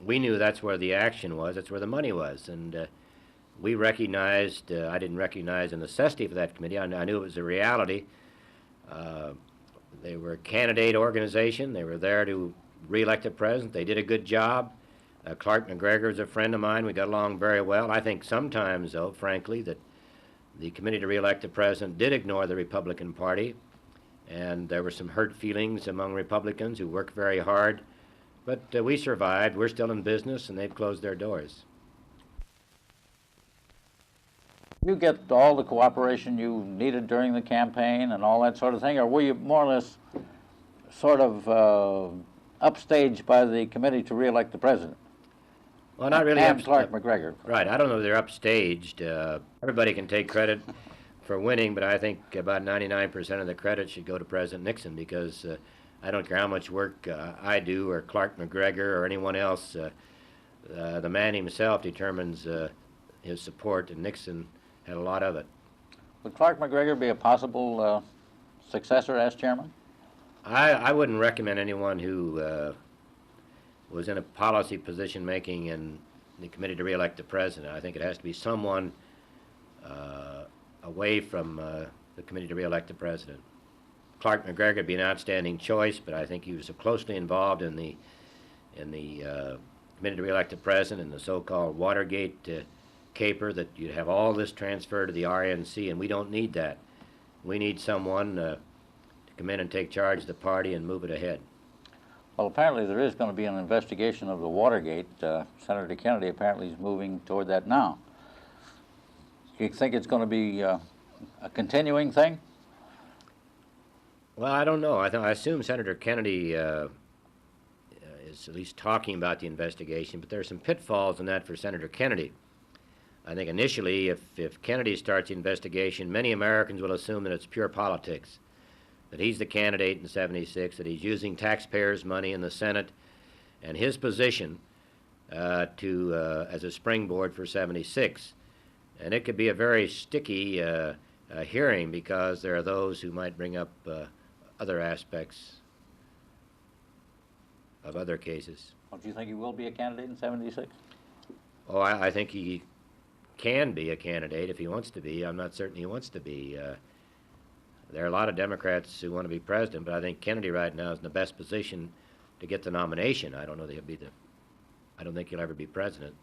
we knew that's where the action was, that's where the money was, and we recognized, I didn't recognize the necessity for that committee. I knew it was a reality. They were a candidate organization. They were there to re-elect the president. They did a good job. Clark McGregor is a friend of mine. We got along very well. I think sometimes, though, frankly, that the committee to re-elect the president did ignore the Republican Party, and there were some hurt feelings among Republicans who worked very hard. But we survived. We're still in business, and they've closed their doors. You get all the cooperation you needed during the campaign and all that sort of thing, or were you more or less sort of upstaged by the committee to re-elect the president? Well, not really. And Clark McGregor. Right. I don't know if they're upstaged. Everybody can take credit for winning, but I think about 99% of the credit should go to President Nixon, because I don't care how much work I do or Clark McGregor or anyone else. The man himself determines his support, and Nixon had a lot of it. Would Clark McGregor be a possible successor as chairman? I wouldn't recommend anyone who was in a policy position making in the committee to re-elect the president. I think it has to be someone away from the committee to re-elect the president. Clark McGregor would be an outstanding choice, but I think he was so closely involved in the committee to re-elect the president and the so-called Watergate caper that you'd have all this transferred to the RNC, and we don't need that. We need someone to come in and take charge of the party and move it ahead. Well, apparently there is going to be an investigation of the Watergate. Senator Kennedy apparently is moving toward that now. Do you think it's going to be a continuing thing? Well, I don't know. I assume Senator Kennedy is at least talking about the investigation, but there are some pitfalls in that for Senator Kennedy. I think initially, if Kennedy starts the investigation, many Americans will assume that it's pure politics, that he's the candidate in '76, that he's using taxpayers' money in the Senate, and his position as a springboard for '76. And it could be a very sticky hearing, because there are those who might bring up other aspects of other cases. Well, do you think he will be a candidate in '76? Oh, I think he can be a candidate if he wants to be. I'm not certain he wants to be. There are a lot of Democrats who want to be president, but I think Kennedy right now is in the best position to get the nomination. I don't know that he'll be I don't think he'll ever be president.